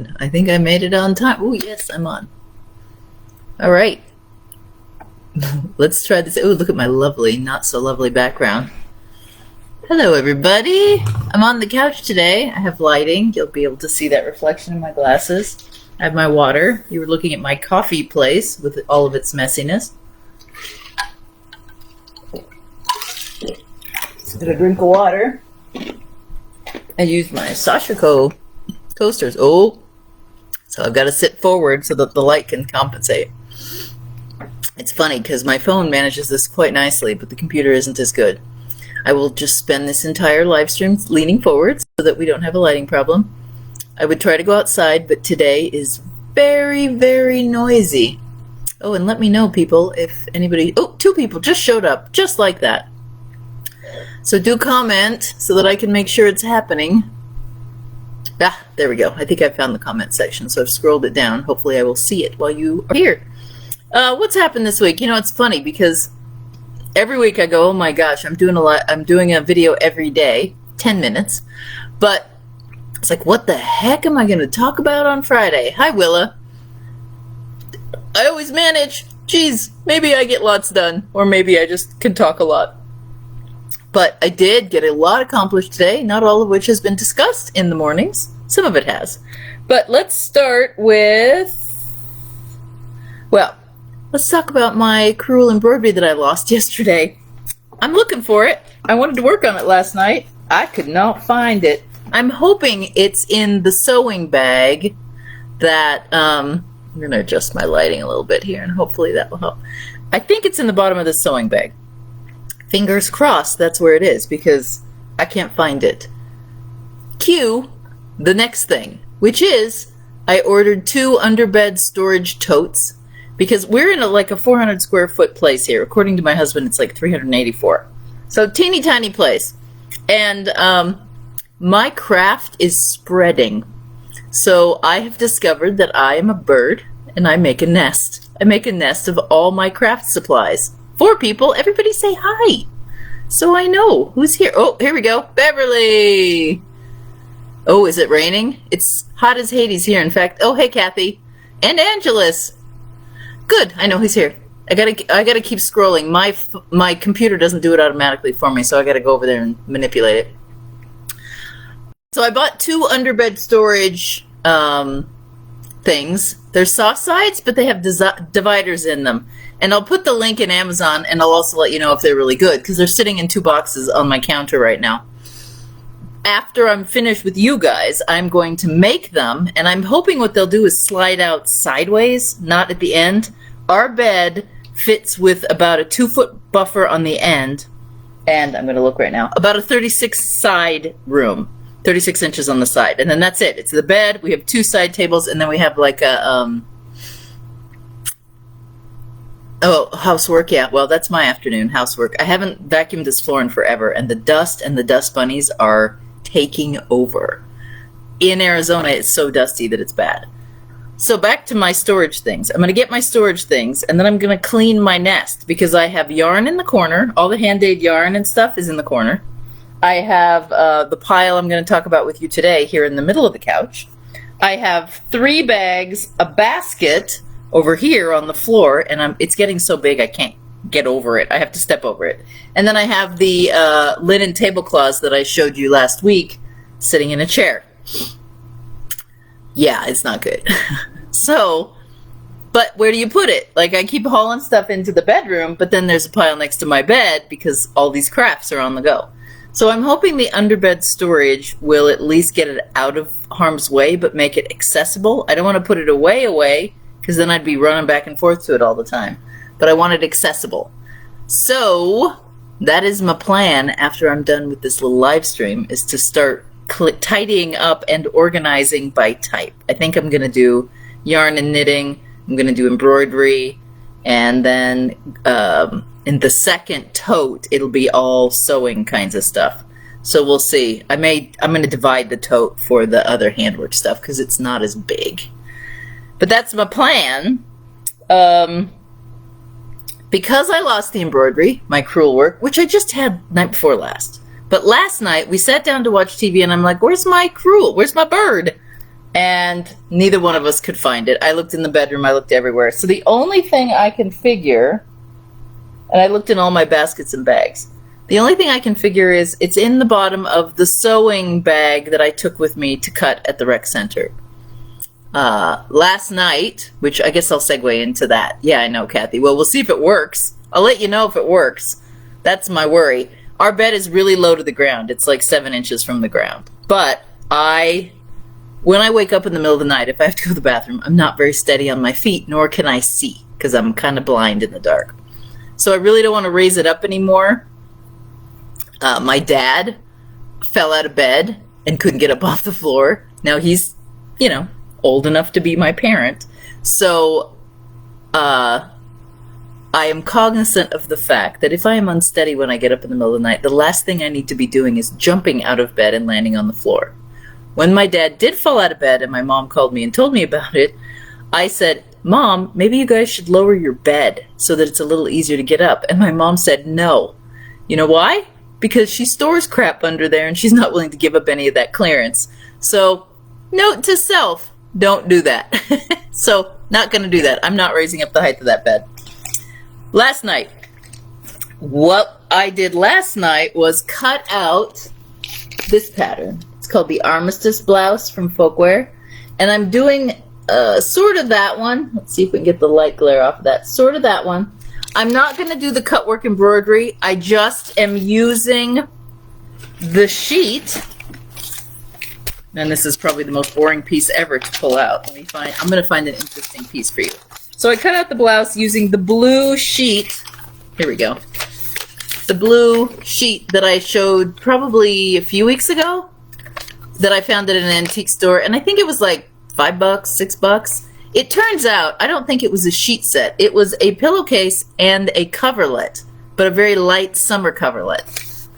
And I think I made it on time. Oh, yes, I'm on. All right. Let's try this. Oh, look at my lovely, not so lovely background. Hello, everybody. I'm on the couch today. I have lighting. You'll be able to see that reflection in my glasses. I have my water. You were looking at my coffee place with all of its messiness. Just gonna drink of water. I use my Sashiko toasters. Oh, so I've got to sit forward so that the light can compensate. It's funny because my phone manages this quite nicely, but the computer isn't as good. I will just spend this entire live stream leaning forward so that we don't have a lighting problem. I would try to go outside, but today is very, very noisy. Oh, and let me know, people, if anybody... Oh, 2 people just showed up, just like that. So do comment so that I can make sure it's happening. Ah, there we go. I think I found the comment section, so I've scrolled it down. Hopefully I will see it while you are here. What's happened this week? You know, it's funny because every week I go, oh my gosh, I'm doing a video every day, 10 minutes. But it's like, what the heck am I going to talk about on Friday? Hi, Willa. I always manage. Geez, maybe I get lots done, or maybe I just can talk a lot. But I did get a lot accomplished today, not all of which has been discussed in the mornings. Some of it has. But let's start with, well, let's talk about my Crewel Embroidery that I lost yesterday. I'm looking for it. I wanted to work on it last night. I could not find it. I'm hoping it's in the sewing bag that, I'm going to adjust my lighting a little bit here, and hopefully that will help. I think it's in the bottom of the sewing bag. Fingers crossed that's where it is, because I can't find it. Cue the next thing, which is I ordered 2 underbed storage totes, because we're in like a 400 square foot place here. According to my husband, it's like 384. So teeny tiny place. And my craft is spreading. So I have discovered that I am a bird and I make a nest. I make a nest of all my craft supplies. 4 people, everybody say hi. So I know who's here. Oh, here we go. Beverly. Oh, is it raining? It's hot as Hades here. In fact, oh, hey, Kathy. And Angelus. Good, I know he's here. I gotta keep scrolling. My computer doesn't do it automatically for me, so I gotta go over there and manipulate it. So I bought 2 underbed storage things. They're soft sides, but they have dividers in them. And I'll put the link in Amazon, and I'll also let you know if they're really good, because they're sitting in 2 boxes on my counter right now. After I'm finished with you guys, I'm going to make them, and I'm hoping what they'll do is slide out sideways, not at the end. Our bed fits with about a 2-foot buffer on the end, and I'm going to look right now, about a 36 side room, 36 inches on the side, and then that's it. It's the bed, we have 2 side tables, and then we have like a, oh, housework, yeah. Well, that's my afternoon housework. I haven't vacuumed this floor in forever, and the dust and the dust bunnies are taking over. In Arizona, it's so dusty that it's bad. So back to my storage things. I'm going to get my storage things, and then I'm going to clean my nest, because I have yarn in the corner. All the hand-aid yarn and stuff is in the corner. I have the pile I'm going to talk about with you today here in the middle of the couch. I have 3 bags, a basket over here on the floor, and it's getting so big I can't get over it. I have to step over it. And then I have the linen tablecloths that I showed you last week sitting in a chair. Yeah, it's not good. So, but where do you put it? Like, I keep hauling stuff into the bedroom, but then there's a pile next to my bed because all these crafts are on the go. So I'm hoping the underbed storage will at least get it out of harm's way, but make it accessible. I don't want to put it away, because then I'd be running back and forth to it all the time. But I want it accessible. So that is my plan after I'm done with this little live stream, is to start tidying up and organizing by type. I think I'm going to do yarn and knitting. I'm going to do embroidery. And then in the second tote, it'll be all sewing kinds of stuff. So we'll see. I'm going to divide the tote for the other handwork stuff because it's not as big. But that's my plan. Because I lost the embroidery, my crewel work, which I just had night before last. But last night, we sat down to watch TV, and I'm like, where's my crewel? Where's my bird? and neither one of us could find it. I looked in the bedroom, I looked everywhere. So the only thing I can figure, and I looked in all my baskets and bags, the only thing I can figure is it's in the bottom of the sewing bag that I took with me to cut at the rec center. Last night, which I guess I'll segue into that. Yeah, I know, Kathy. Well, we'll see if it works. I'll let you know if it works. That's my worry. Our bed is really low to the ground. It's like 7 inches from the ground. But when I wake up in the middle of the night, if I have to go to the bathroom, I'm not very steady on my feet, nor can I see, because I'm kind of blind in the dark. So I really don't want to raise it up anymore. My dad fell out of bed and couldn't get up off the floor. Now he's, old enough to be my parent. So I am cognizant of the fact that if I am unsteady when I get up in the middle of the night, the last thing I need to be doing is jumping out of bed and landing on the floor. When my dad did fall out of bed and my mom called me and told me about it, I said, Mom, maybe you guys should lower your bed so that it's a little easier to get up. And my mom said no. You know why? Because she stores crap under there and she's not willing to give up any of that clearance. So, note to self, don't do that. So, not going to do that. I'm not raising up the height of that bed. Last night, what I did last night was cut out this pattern. It's called the Armistice Blouse from Folkwear. And I'm doing sort of that one. Let's see if we can get the light glare off of that. Sort of that one. I'm not going to do the cutwork embroidery. I just am using the sheet. And this is probably the most boring piece ever to pull out. I'm going to find an interesting piece for you. So I cut out the blouse using the blue sheet. Here we go. The blue sheet that I showed probably a few weeks ago that I found at an antique store. And I think it was like $5, $6. It turns out, I don't think it was a sheet set. It was a pillowcase and a coverlet, but a very light summer coverlet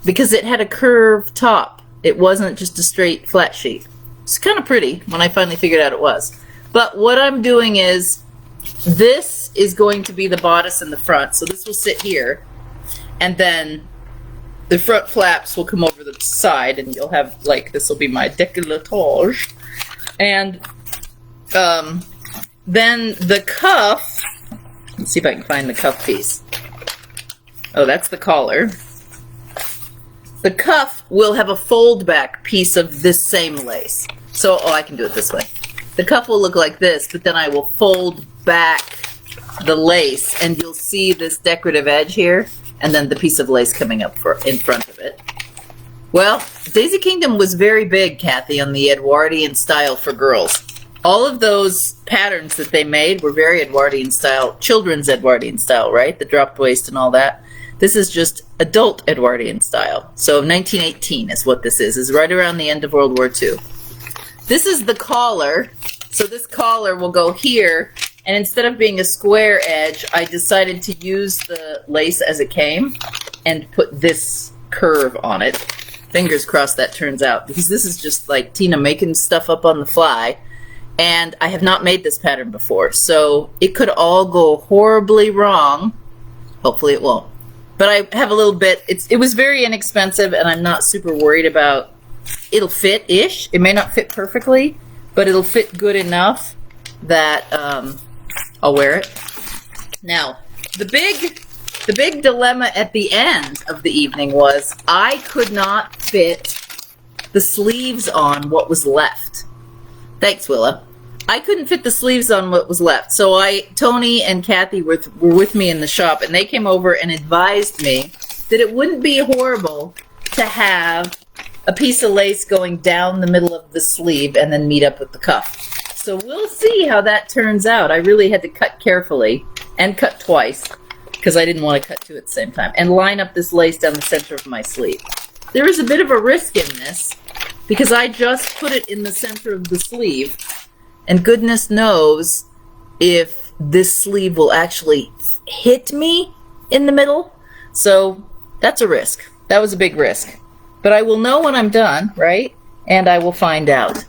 because it had a curved top. It wasn't just a straight flat sheet. It's kind of pretty when I finally figured out it was. But what I'm doing is, this is going to be the bodice in the front. So this will sit here. And then the front flaps will come over the side. And you'll have, this will be my décolletage. And then the cuff. Let's see if I can find the cuff piece. Oh, that's the collar. The cuff will have a fold back piece of this same lace. So, I can do it this way. The cuff will look like this, but then I will fold back the lace and you'll see this decorative edge here and then the piece of lace coming up in front of it. Well, Daisy Kingdom was very big, Kathy, on the Edwardian style for girls. All of those patterns that they made were very Edwardian style, children's Edwardian style, right? The dropped waist and all that. This is just adult Edwardian style. So 1918 is what this is right around the end of World War II. This is the collar. So this collar will go here, and instead of being a square edge, I decided to use the lace as it came and put this curve on it. Fingers crossed that turns out, because this is just like Tina making stuff up on the fly, and I have not made this pattern before, so it could all go horribly wrong. Hopefully it won't. But I have a little bit, it was very inexpensive, and I'm not super worried about, it'll fit-ish. It may not fit perfectly, but it'll fit good enough that I'll wear it. Now, the big dilemma at the end of the evening was I could not fit the sleeves on what was left. Thanks, Willa. I couldn't fit the sleeves on what was left. So Tony and Kathy were with me in the shop, and they came over and advised me that it wouldn't be horrible to have a piece of lace going down the middle of the sleeve and then meet up with the cuff. So we'll see how that turns out. I really had to cut carefully and cut twice because I didn't want to cut two at the same time and line up this lace down the center of my sleeve. There is a bit of a risk in this because I just put it in the center of the sleeve, and goodness knows if this sleeve will actually hit me in the middle. So that's a risk. That was a big risk. But I will know when I'm done, right? And I will find out.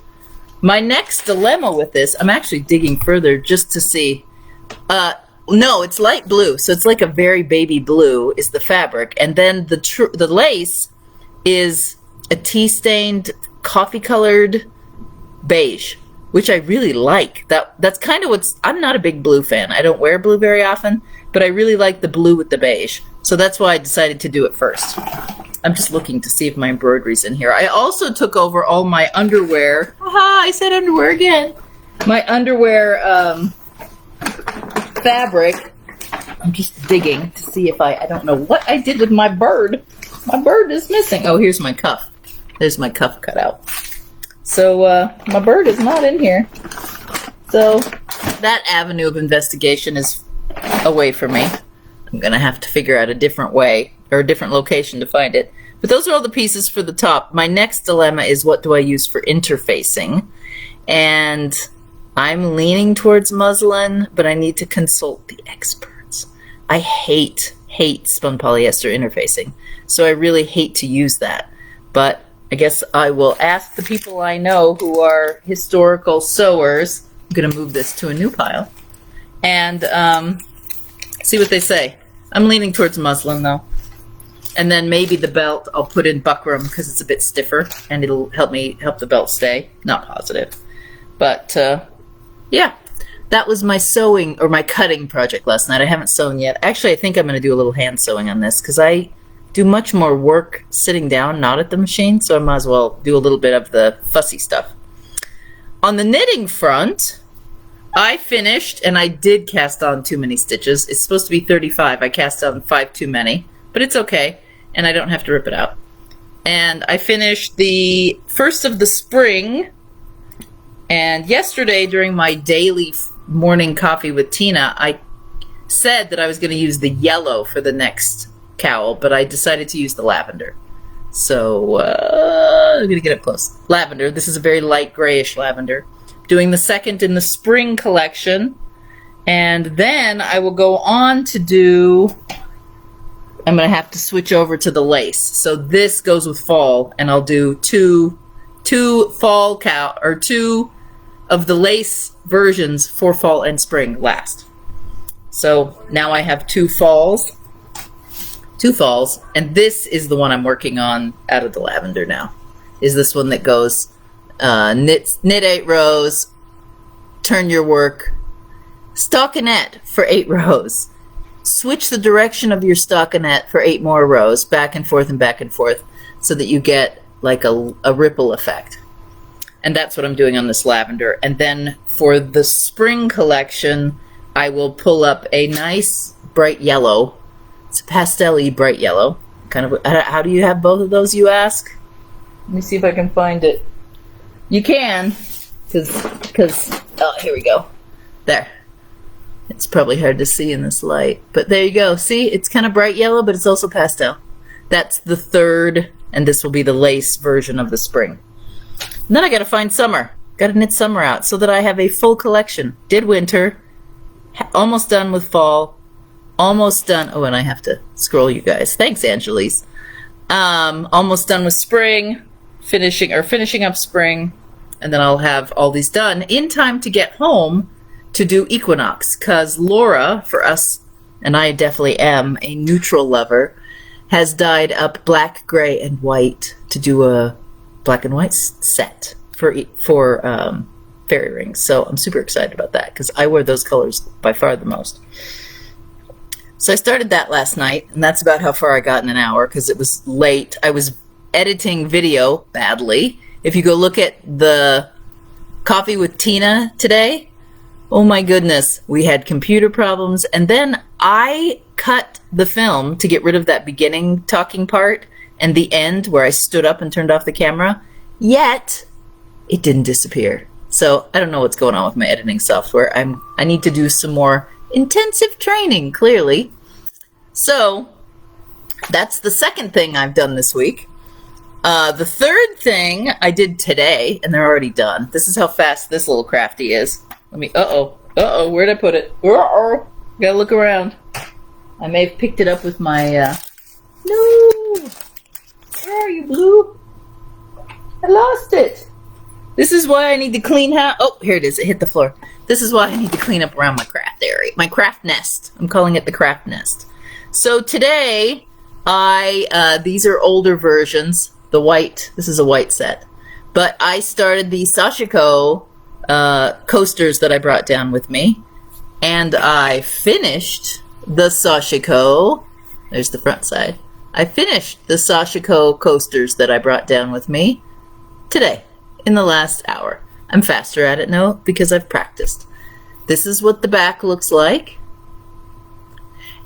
My next dilemma with this, I'm actually digging further just to see. No, it's light blue, so it's like a very baby blue is the fabric. And then the lace is a tea-stained, coffee-colored beige. which I really like. That's kind of what's, I'm not a big blue fan. I don't wear blue very often, but I really like the blue with the beige. So that's why I decided to do it first. I'm just looking to see if my embroidery's in here. I also took over all my underwear. Aha, I said underwear again. My underwear fabric. I'm just digging to see if I don't know what I did with my bird. My bird is missing. Oh, here's my cuff. There's my cuff cut out. So my bird is not in here. So that avenue of investigation is away from me. I'm gonna have to figure out a different way or a different location to find it. But those are all the pieces for the top. My next dilemma is, what do I use for interfacing? And I'm leaning towards muslin, but I need to consult the experts. I hate spun polyester interfacing. So I really hate to use that. But I guess I will ask the people I know who are historical sewers. I'm going to move this to a new pile and see what they say. I'm leaning towards muslin though. And then maybe the belt I'll put in buckram because it's a bit stiffer and it'll help the belt stay. Not positive. But yeah, that was my sewing or my cutting project last night. I haven't sewn yet. Actually, I think I'm going to do a little hand sewing on this because I do much more work sitting down, not at the machine, so I might as well do a little bit of the fussy stuff. On the knitting front, I finished, and I did cast on too many stitches. It's supposed to be 35. I cast on 5 too many, but it's okay, and I don't have to rip it out. And I finished the first of the spring, and yesterday during my daily morning coffee with Tina, I said that I was going to use the yellow for the next cowl, but I decided to use the lavender. So I'm gonna get up close. Lavender. This is a very light grayish lavender. Doing the second in the spring collection, and then I will go on to do. I'm gonna have to switch over to the lace. So this goes with fall, and I'll do two fall cowl or 2 of the lace versions for fall and spring last. So now I have 2 falls, and this is the one I'm working on out of the lavender now. Is this one that goes knit 8 rows, turn your work, stockinette for 8 rows, switch the direction of your stockinette for 8 more rows, back and forth, so that you get like a ripple effect. And that's what I'm doing on this lavender. And then for the spring collection, I will pull up a nice bright yellow. It's a pastel-y bright yellow. Kind of. How do you have both of those, you ask? Let me see if I can find it. You can, because oh, here we go. There. It's probably hard to see in this light, but there you go. See, it's kind of bright yellow, but it's also pastel. That's the third, and this will be the lace version of the spring. And then I got to find summer. Got to knit summer out so that I have a full collection. Did winter, almost done with fall. Almost done. Oh, and I have to scroll, you guys. Thanks, Angelise. Almost done with spring, finishing up spring, and then I'll have all these done in time to get home to do equinox. Because Laura, for us, and I definitely am a neutral lover, has dyed up black, gray, and white to do a black and white set for fairy rings. So I'm super excited about that because I wear those colors by far the most. So I started that last night, and that's about how far I got in an hour because it was late. I was editing video badly. If you go look at the coffee with Tina today, oh my goodness, we had computer problems. And then I cut the film to get rid of that beginning talking part and the end where I stood up and turned off the camera, yet it didn't disappear. So I don't know what's going on with my editing software. I need to do some more intensive training, clearly. So that's the second thing I've done this week. The third thing I did today, and they're already done. This is how fast this little crafty is. Let me, where'd I put it? Gotta look around. I may have picked it up with my, no! Where are you, Blue? I lost it. This is why I need to clean house. Oh, here it is. It hit the floor. This is why I need to clean up around my craft area. My craft nest. I'm calling it the craft nest. So today, these are older versions. The white, this is a white set. But I started the Sashiko coasters that I brought down with me. And I finished the Sashiko. There's the front side. I finished the Sashiko coasters that I brought down with me today, in the last hour. I'm faster at it now because I've practiced. This is what the back looks like.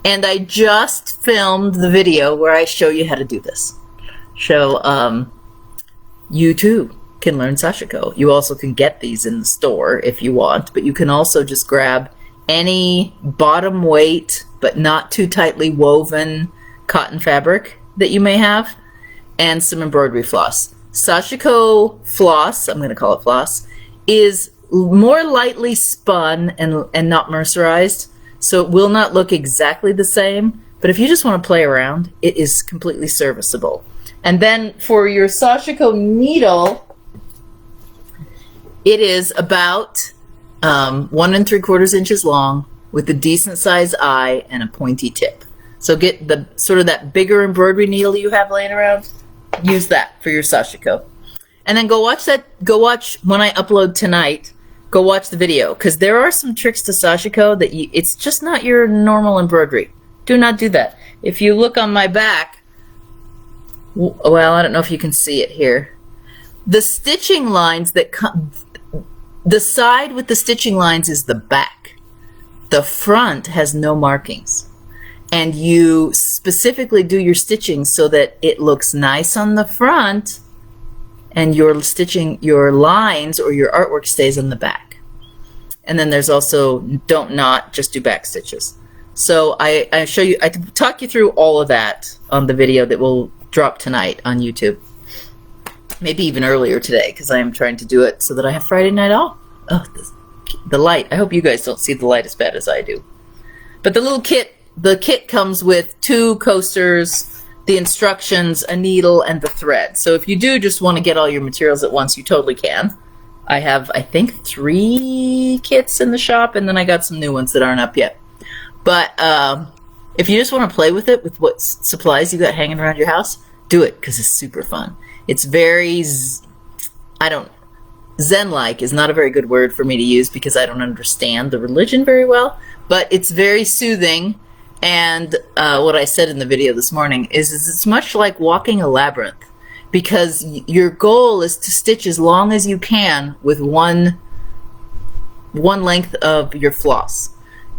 And I just filmed the video where I show you how to do this. So you too can learn Sashiko. You also can get these in the store if you want, but you can also just grab any bottom weight but not too tightly woven cotton fabric that you may have and some embroidery floss. Sashiko floss, I'm going to call it floss, is more lightly spun and not mercerized, so it will not look exactly the same, but if you just want to play around, it is completely serviceable. And then for your Sashiko needle, it is about 1 3/4 inches long with a decent size eye and a pointy tip. So get the sort of that bigger embroidery needle you have laying around, use that for your Sashiko. And then go watch when I upload tonight, go watch the video, because there are some tricks to Sashiko that it's just not your normal embroidery. Do not do that. If you look on my back, well, I don't know if you can see it here. The stitching lines that come, the side with the stitching lines is the back. The front has no markings. And you specifically do your stitching so that it looks nice on the front and your stitching, your lines or your artwork stays on the back. And then there's also don't knot, just do back stitches. So I talk you through all of that on the video that will drop tonight on YouTube. Maybe even earlier today, because I am trying to do it so that I have Friday night off. Oh, the light. I hope you guys don't see the light as bad as I do. But the kit comes with 2 coasters, the instructions, a needle, and the thread. So if you do just want to get all your materials at once, you totally can. I have, I think, 3 kits in the shop, and then I got some new ones that aren't up yet. But if you just want to play with it, with what supplies you got hanging around your house, do it, because it's super fun. It's very, Zen-like is not a very good word for me to use because I don't understand the religion very well, but it's very soothing. And what I said in the video this morning is it's much like walking a labyrinth, because your goal is to stitch as long as you can with one length of your floss.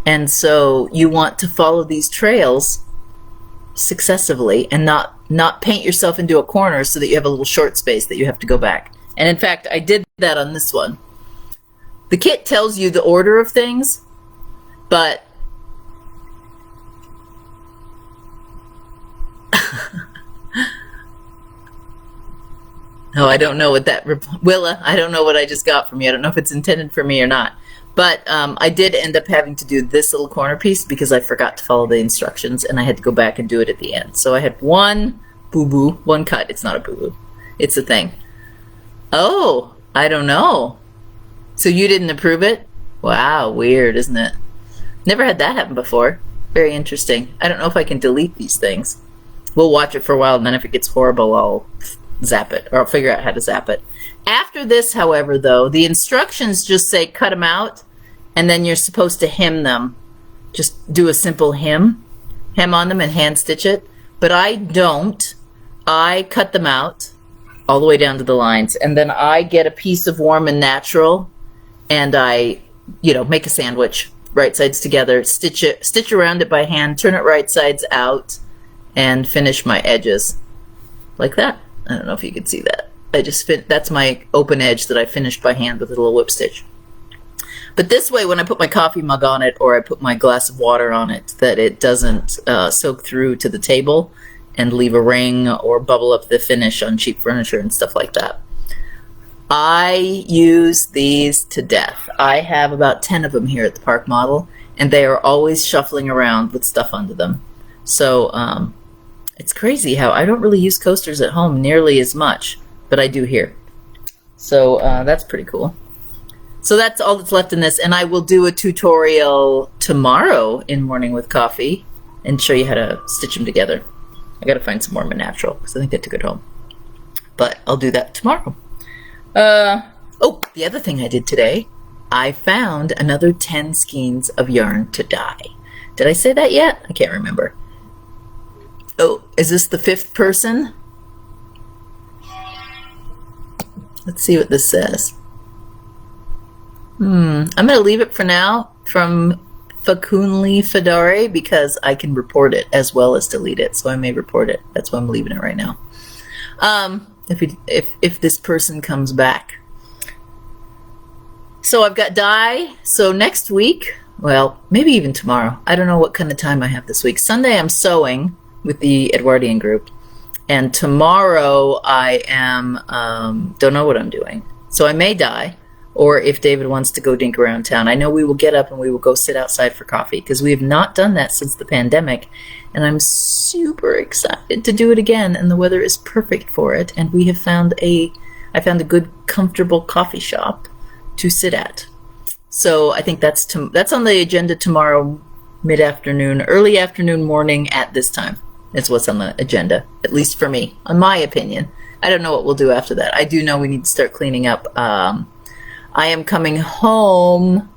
And so you want to follow these trails successively and not paint yourself into a corner so that you have a little short space that you have to go back. And in fact, I did that on this one. The kit tells you the order of things, but no, I don't know what that Willa, I don't know what I just got from you. I don't know if it's intended for me or not. But I did end up having to do this little corner piece because I forgot to follow the instructions and I had to go back and do it at the end. So I had one boo-boo, one cut. It's not a boo-boo. It's a thing. Oh, I don't know. So you didn't approve it? Wow, weird, isn't it? Never had that happen before. Very interesting. I don't know if I can delete these things. We'll watch it for a while, and then if it gets horrible, I'll zap it, or I'll figure out how to zap it. After this, however, though, the instructions just say cut them out, and then you're supposed to hem them. Just do a simple hem on them and hand stitch it. But I don't. I cut them out all the way down to the lines, and then I get a piece of Warm and Natural, and I, make a sandwich, right sides together, stitch around it by hand, turn it right sides out, and finish my edges like that. I don't know if you can see that. That's my open edge that I finished by hand with a little whip stitch. But this way, when I put my coffee mug on it or I put my glass of water on it, that it doesn't soak through to the table and leave a ring or bubble up the finish on cheap furniture and stuff like that. I use these to death. I have about 10 of them here at the Park Model, and they are always shuffling around with stuff under them. So it's crazy how I don't really use coasters at home nearly as much, but I do here. So that's pretty cool. So that's all that's left in this, and I will do a tutorial tomorrow in Morning with Coffee and show you how to stitch them together. I gotta find some Warm and Natural because I think I took it home. But I'll do that tomorrow. Oh, the other thing I did today, I found another 10 skeins of yarn to dye. Did I say that yet? I can't remember. Oh, is this the 5th person? Let's see what this says. I'm going to leave it for now from Facunli Fedare because I can report it as well as delete it, so I may report it. That's why I'm leaving it right now. If this person comes back. So I've got dye. So next week, well, maybe even tomorrow. I don't know what kind of time I have this week. Sunday I'm sewing with the Edwardian group. And tomorrow I am, don't know what I'm doing. So I may dye. Or if David wants to go dink around town. I know we will get up and we will go sit outside for coffee. Because we have not done that since the pandemic. And I'm super excited to do it again. And the weather is perfect for it. And we have found I found a good, comfortable coffee shop to sit at. So I think that's on the agenda tomorrow, mid-afternoon, early afternoon, morning at this time. That's what's on the agenda, at least for me, in my opinion. I don't know what we'll do after that. I do know we need to start cleaning up. I am coming home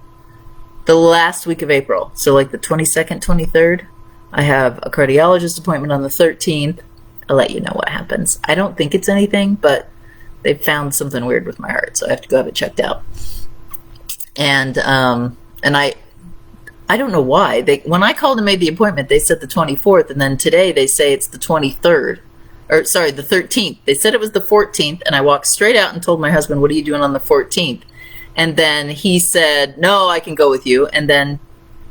the last week of April. So like the 22nd, 23rd. I have a cardiologist appointment on the 13th. I'll let you know what happens. I don't think it's anything, but they found something weird with my heart, so I have to go have it checked out. And I don't know why. When I called and made the appointment, they said the 24th, and then today they say it's the 23rd. Or sorry, the 13th. They said it was the 14th, and I walked straight out and told my husband, "What are you doing on the 14th?" And then he said, "No, I can go with you." And then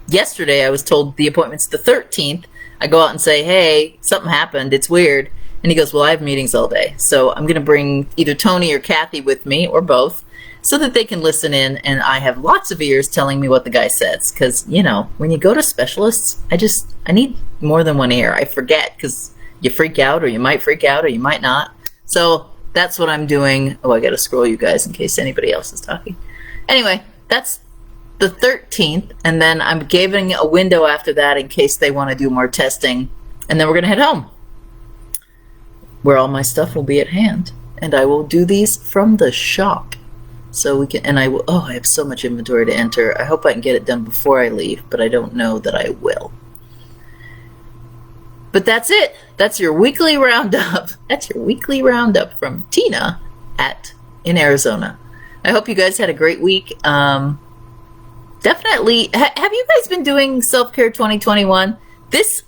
yesterday I was told the appointment's the 13th. I go out and say, "Hey, something happened. It's weird." And he goes, "Well, I have meetings all day, so I'm going to bring either Tony or Kathy with me, or both, so that they can listen in, and I have lots of ears telling me what the guy says." Because, you know, when you go to specialists, I need more than one ear. I forget, because you freak out, or you might freak out, or you might not. So that's what I'm doing. Oh, I got to scroll you guys in case anybody else is talking. Anyway, that's the 13th, and then I'm giving a window after that in case they want to do more testing, and then we're going to head home, where all my stuff will be at hand, and I will do these from the shop. So we can, and I will, I have so much inventory to enter. I hope I can get it done before I leave, but I don't know that I will. But that's it. That's your weekly roundup. That's your weekly roundup from Tina in Arizona. I hope you guys had a great week. Definitely, have you guys been doing Self-Care 2021? This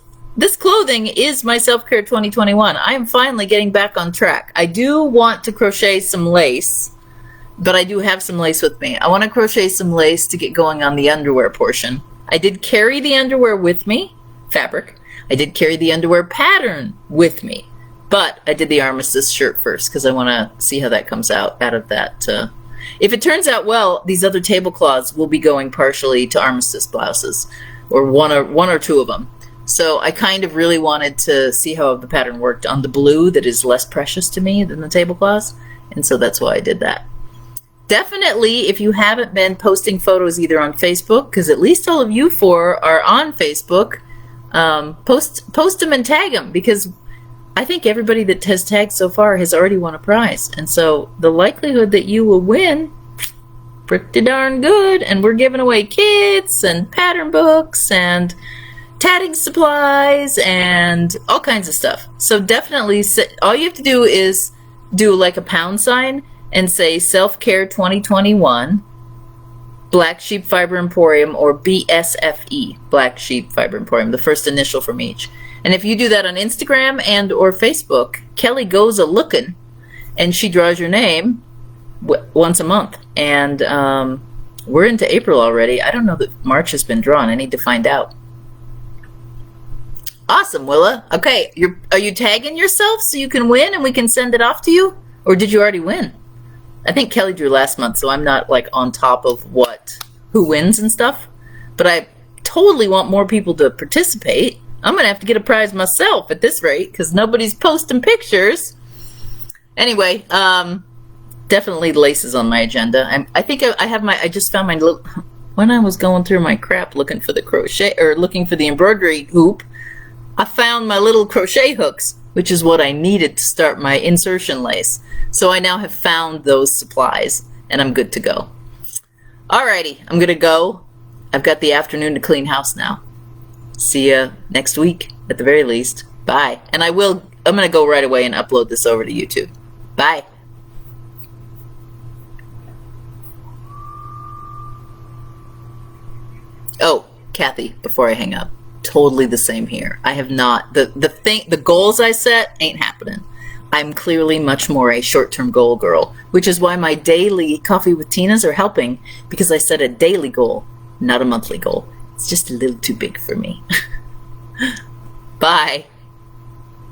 clothing is my Self-Care 2021. I am finally getting back on track. I do want to crochet some lace, but I do have some lace with me. I want to crochet some lace to get going on the underwear portion. I did carry the underwear with me, fabric. I did carry the underwear pattern with me, but I did the Armistice shirt first because I want to see how that comes out of that. If it turns out well, these other tablecloths will be going partially to Armistice blouses, or one or two of them. So I kind of really wanted to see how the pattern worked on the blue that is less precious to me than the tablecloths, and so that's why I did that. Definitely, if you haven't been posting photos either on Facebook, because at least all of you four are on Facebook, post them and tag them, because I think everybody that has tagged so far has already won a prize, and so the likelihood that you will win, pretty darn good. And we're giving away kits and pattern books and tatting supplies and all kinds of stuff. So definitely, all you have to do is do like a pound sign and say Self-Care 2021 Black Sheep Fiber Emporium, or BSFE, Black Sheep Fiber Emporium, the first initial from each. And if you do that on Instagram and or Facebook, Kelly goes a-looking, and she draws your name once a month. And we're into April already. I don't know that March has been drawn. I need to find out. Awesome, Willa. Okay, are you tagging yourself so you can win and we can send it off to you? Or did you already win? I think Kelly drew last month, so I'm not like on top of who wins and stuff. But I totally want more people to participate. I'm going to have to get a prize myself at this rate because nobody's posting pictures. Anyway, definitely lace is on my agenda. I think I just found my little, when I was going through my crap looking for the crochet, or looking for the embroidery hoop, I found my little crochet hooks, which is what I needed to start my insertion lace. So I now have found those supplies, and I'm good to go. Alrighty, I'm gonna go. I've got the afternoon to clean house now. See ya next week, at the very least. Bye. And I'm gonna go right away and upload this over to YouTube. Bye. Oh, Kathy, before I hang up, totally the same here. I have not, the goals I set ain't happening. I'm clearly much more a short-term goal girl, which is why my daily Coffee with Tinas are helping, because I set a daily goal, not a monthly goal. It's just a little too big for me. Bye.